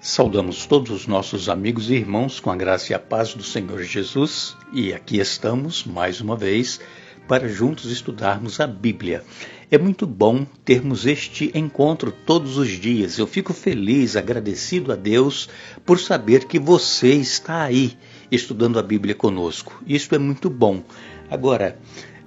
Saudamos todos os nossos amigos e irmãos com a graça e a paz do Senhor Jesus e aqui estamos, mais uma vez, para juntos estudarmos a Bíblia. É muito bom termos este encontro todos os dias. Eu fico feliz, agradecido a Deus por saber que você está aí estudando a Bíblia conosco. Isso é muito bom. Agora,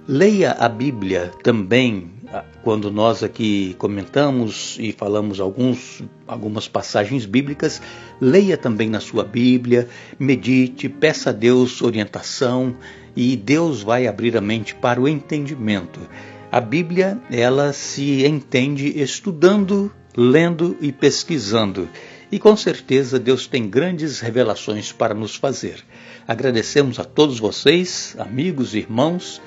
leia a Bíblia também. Quando nós aqui comentamos e falamos algumas passagens bíblicas, leia também na sua Bíblia, medite, peça a Deus orientação e Deus vai abrir a mente para o entendimento. A Bíblia, ela se entende estudando, lendo e pesquisando. E com certeza Deus tem grandes revelações para nos fazer. Agradecemos a todos vocês, amigos e irmãos,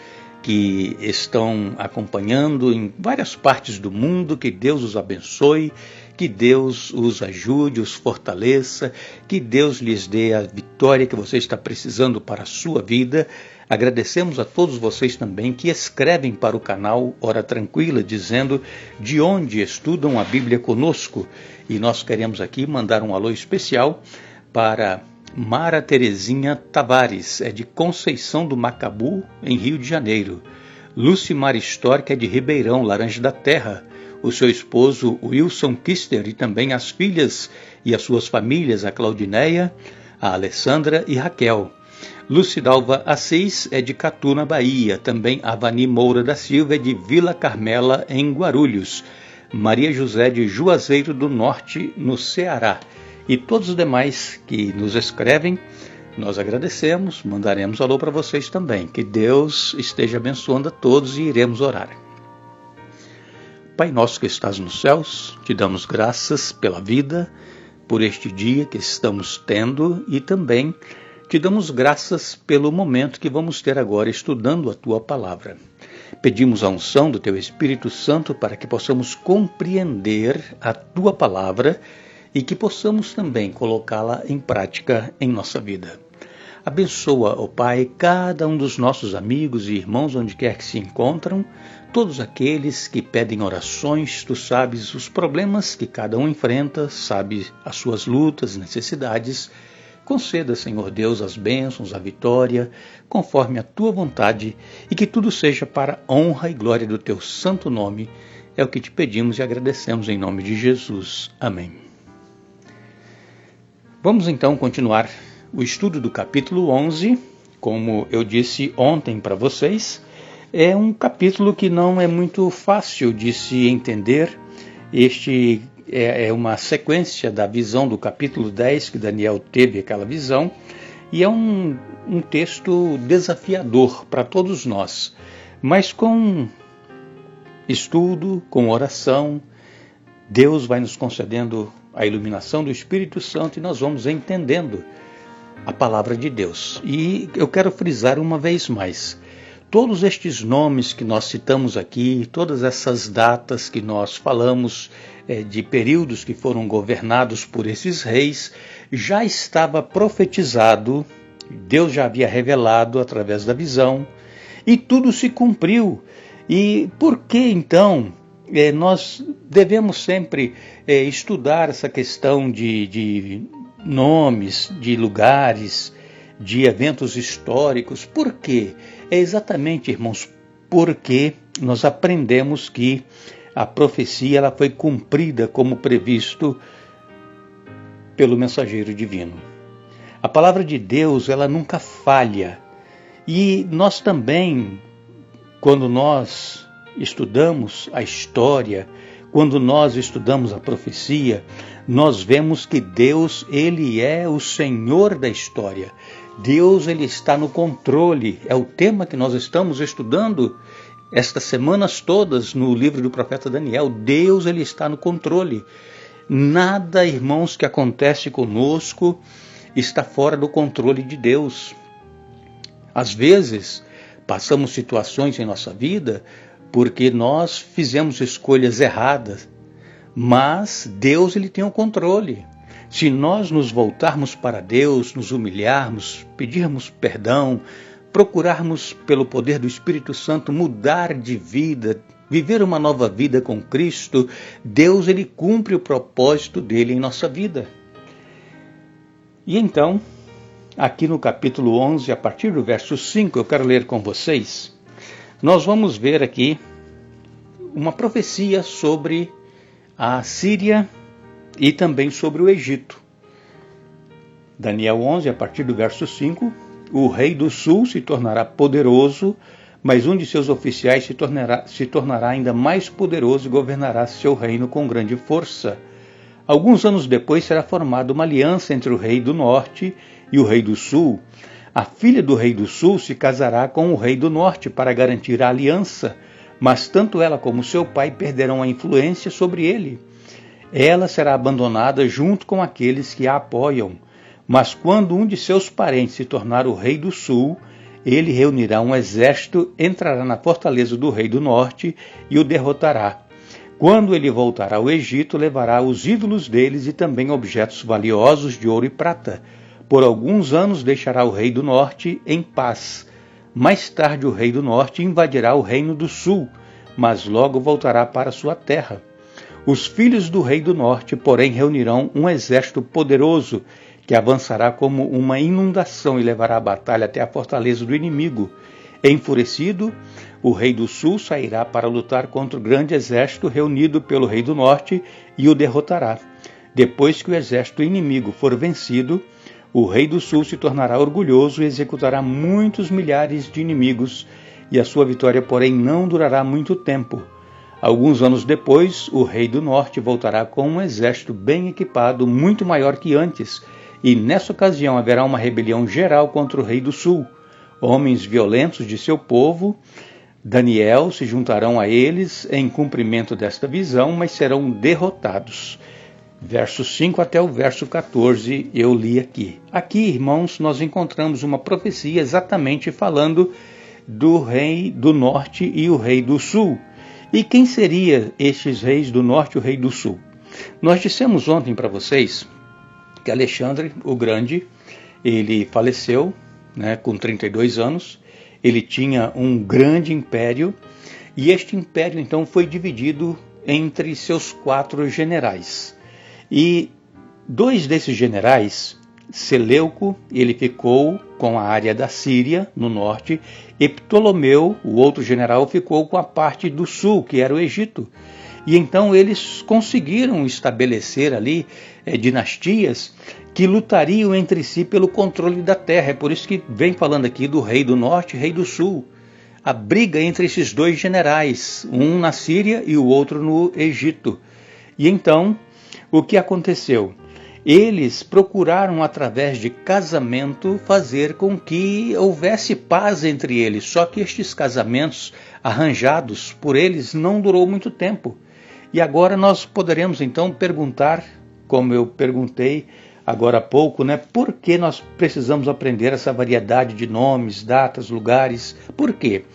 que estão acompanhando em várias partes do mundo. Que Deus os abençoe, que Deus os ajude, os fortaleça, que Deus lhes dê a vitória que você está precisando para a sua vida. Agradecemos a todos vocês também que escrevem para o canal Hora Tranquila, dizendo de onde estudam a Bíblia conosco. E nós queremos aqui mandar um alô especial para Mara Terezinha Tavares, é de Conceição do Macabu, em Rio de Janeiro. Lucimar Stork é de Ribeirão, Laranja da Terra. O seu esposo Wilson Kister e também as filhas e as suas famílias, a Claudineia, a Alessandra e Raquel. Lucidalva Assis é de Catu, na Bahia. Também a Vani Moura da Silva é de Vila Carmela, em Guarulhos. Maria José de Juazeiro do Norte, no Ceará. E todos os demais que nos escrevem, nós agradecemos, mandaremos alô para vocês também. Que Deus esteja abençoando a todos e iremos orar. Pai nosso que estás nos céus, te damos graças pela vida, por este dia que estamos tendo e também te damos graças pelo momento que vamos ter agora estudando a tua palavra. Pedimos a unção do teu Espírito Santo para que possamos compreender a tua palavra e que possamos também colocá-la em prática em nossa vida. Abençoa, ó Pai, cada um dos nossos amigos e irmãos onde quer que se encontram, todos aqueles que pedem orações. Tu sabes os problemas que cada um enfrenta, sabe as suas lutas, necessidades. Conceda, Senhor Deus, as bênçãos, a vitória, conforme a tua vontade, e que tudo seja para a honra e glória do teu santo nome. É o que te pedimos e agradecemos em nome de Jesus. Amém. Vamos então continuar o estudo do capítulo 11. Como eu disse ontem para vocês, é um capítulo que não é muito fácil de se entender. Este é uma sequência da visão do capítulo 10, que Daniel teve aquela visão, e é um texto desafiador para todos nós, mas com estudo, com oração, Deus vai nos concedendo a iluminação do Espírito Santo e nós vamos entendendo a palavra de Deus. E eu quero frisar uma vez mais, todos estes nomes que nós citamos aqui, todas essas datas que nós falamos, de períodos que foram governados por esses reis, já estava profetizado, Deus já havia revelado através da visão, e tudo se cumpriu. E por que então nós devemos sempre estudar essa questão de nomes, de lugares, de eventos históricos? Por quê? É exatamente, irmãos, porque nós aprendemos que a profecia ela foi cumprida como previsto pelo mensageiro divino. A palavra de Deus, ela nunca falha. E nós também, quando nós estudamos a história, quando nós estudamos a profecia, nós vemos que Deus, ele é o Senhor da história. Deus, ele está no controle. É o tema que nós estamos estudando estas semanas todas no livro do profeta Daniel. Deus, ele está no controle. Nada, irmãos, que acontece conosco está fora do controle de Deus. Às vezes, passamos situações em nossa vida porque nós fizemos escolhas erradas, mas Deus, ele tem o controle. Se nós nos voltarmos para Deus, nos humilharmos, pedirmos perdão, procurarmos pelo poder do Espírito Santo mudar de vida, viver uma nova vida com Cristo, Deus, ele cumpre o propósito dele em nossa vida. E então, aqui no capítulo 11, a partir do verso 5, eu quero ler com vocês, nós vamos ver aqui uma profecia sobre a Síria e também sobre o Egito. Daniel 11, a partir do verso 5, o rei do sul se tornará poderoso, mas um de seus oficiais se tornará ainda mais poderoso e governará seu reino com grande força. Alguns anos depois será formada uma aliança entre o rei do norte e o rei do sul. A filha do rei do sul se casará com o rei do norte para garantir a aliança, mas tanto ela como seu pai perderão a influência sobre ele. Ela será abandonada junto com aqueles que a apoiam. Mas quando um de seus parentes se tornar o rei do sul, ele reunirá um exército, entrará na fortaleza do rei do norte e o derrotará. Quando ele voltar ao Egito, levará os ídolos deles e também objetos valiosos de ouro e prata. Por alguns anos deixará o rei do norte em paz. Mais tarde o rei do norte invadirá o reino do sul, mas logo voltará para sua terra. Os filhos do rei do norte, porém, reunirão um exército poderoso, que avançará como uma inundação e levará a batalha até a fortaleza do inimigo. Enfurecido, o rei do sul sairá para lutar contra o grande exército reunido pelo rei do norte e o derrotará. Depois que o exército inimigo for vencido, o rei do sul se tornará orgulhoso e executará muitos milhares de inimigos, e a sua vitória, porém, não durará muito tempo. Alguns anos depois, o rei do norte voltará com um exército bem equipado, muito maior que antes, e nessa ocasião haverá uma rebelião geral contra o rei do sul. Homens violentos de seu povo, Daniel, se juntarão a eles em cumprimento desta visão, mas serão derrotados. Verso 5 até o verso 14 eu li aqui. Aqui, irmãos, nós encontramos uma profecia exatamente falando do rei do norte e o rei do sul. E quem seria estes reis do norte e o rei do sul? Nós dissemos ontem para vocês que Alexandre o Grande, ele faleceu, com 32 anos, ele tinha um grande império, e este império então foi dividido entre seus 4 generais. E 2 desses generais, Seleuco, ele ficou com a área da Síria, no norte, e Ptolomeu, o outro general, ficou com a parte do sul, que era o Egito. E então eles conseguiram estabelecer ali dinastias que lutariam entre si pelo controle da terra. É por isso que vem falando aqui do rei do norte e rei do sul. A briga entre esses 2 generais, um na Síria e o outro no Egito. E então, o que aconteceu? Eles procuraram, através de casamento, fazer com que houvesse paz entre eles. Só que estes casamentos arranjados por eles não durou muito tempo. E agora nós poderemos então perguntar, como eu perguntei agora há pouco, por que nós precisamos aprender essa variedade de nomes, datas, lugares? Por quê?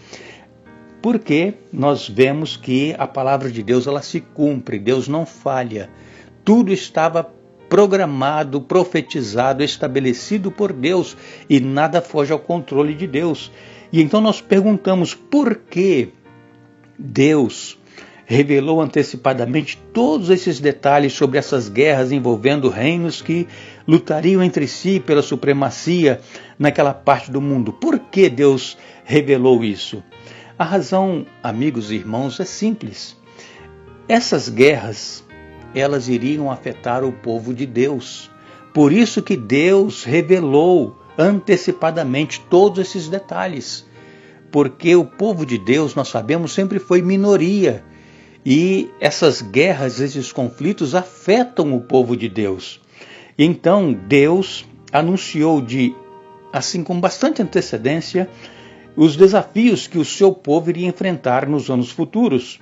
Porque nós vemos que a palavra de Deus ela se cumpre, Deus não falha. Tudo estava programado, profetizado, estabelecido por Deus e nada foge ao controle de Deus. E então nós perguntamos por que Deus revelou antecipadamente todos esses detalhes sobre essas guerras envolvendo reinos que lutariam entre si pela supremacia naquela parte do mundo. Por que Deus revelou isso? A razão, amigos e irmãos, é simples. Essas guerras, elas iriam afetar o povo de Deus. Por isso que Deus revelou antecipadamente todos esses detalhes. Porque o povo de Deus, nós sabemos, sempre foi minoria. E essas guerras, esses conflitos afetam o povo de Deus. Então Deus anunciou assim com bastante antecedência, os desafios que o seu povo iria enfrentar nos anos futuros.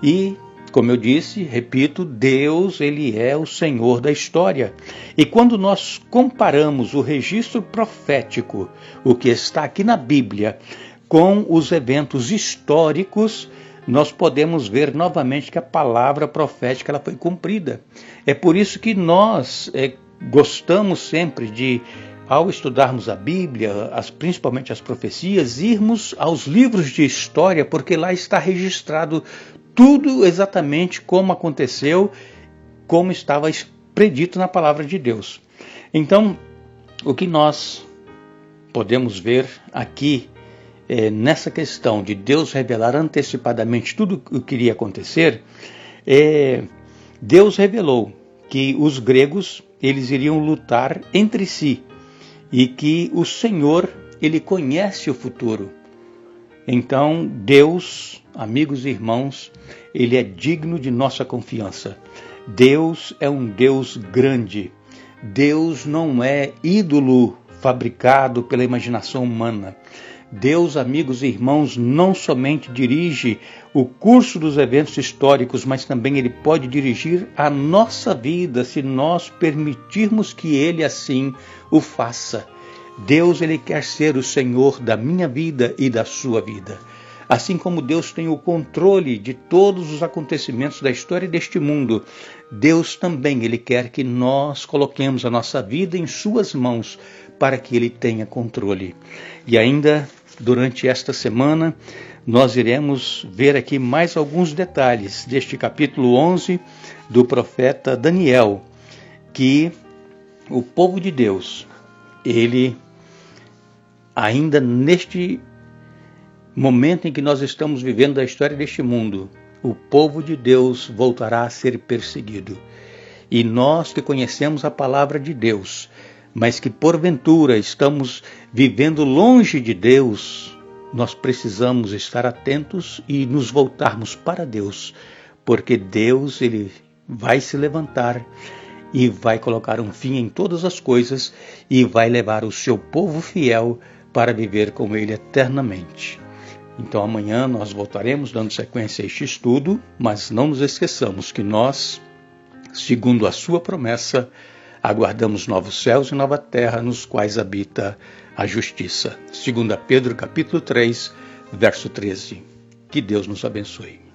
E, como eu disse, repito, Deus, ele é o Senhor da história. E quando nós comparamos o registro profético, o que está aqui na Bíblia, com os eventos históricos, nós podemos ver novamente que a palavra profética ela foi cumprida. É por isso que nós gostamos sempre de, ao estudarmos a Bíblia, principalmente as profecias, irmos aos livros de história, porque lá está registrado tudo exatamente como aconteceu, como estava predito na palavra de Deus. Então, O que nós podemos ver aqui nessa questão de Deus revelar antecipadamente tudo o que iria acontecer, Deus revelou que os gregos eles iriam lutar entre si e que o Senhor ele conhece o futuro. Então Deus, amigos e irmãos, ele é digno de nossa confiança. Deus é um Deus grande. Deus não é ídolo fabricado pela imaginação humana. Deus, amigos e irmãos, não somente dirige o curso dos eventos históricos, mas também Ele pode dirigir a nossa vida, se nós permitirmos que Ele assim o faça. Deus, Ele quer ser o Senhor da minha vida e da sua vida. Assim como Deus tem o controle de todos os acontecimentos da história deste mundo, Deus também, Ele quer que nós coloquemos a nossa vida em suas mãos para que Ele tenha controle. E ainda, durante esta semana, nós iremos ver aqui mais alguns detalhes deste capítulo 11 do profeta Daniel, que o povo de Deus, ele ainda neste momento em que nós estamos vivendo da história deste mundo, o povo de Deus voltará a ser perseguido. E nós que conhecemos a palavra de Deus, mas que porventura estamos vivendo longe de Deus, nós precisamos estar atentos e nos voltarmos para Deus, porque Deus ele vai se levantar e vai colocar um fim em todas as coisas e vai levar o seu povo fiel para viver com Ele eternamente. Então amanhã nós voltaremos dando sequência a este estudo, mas não nos esqueçamos que nós, segundo a sua promessa, aguardamos novos céus e nova terra nos quais habita a justiça. 2 Pedro capítulo 3, verso 13. Que Deus nos abençoe.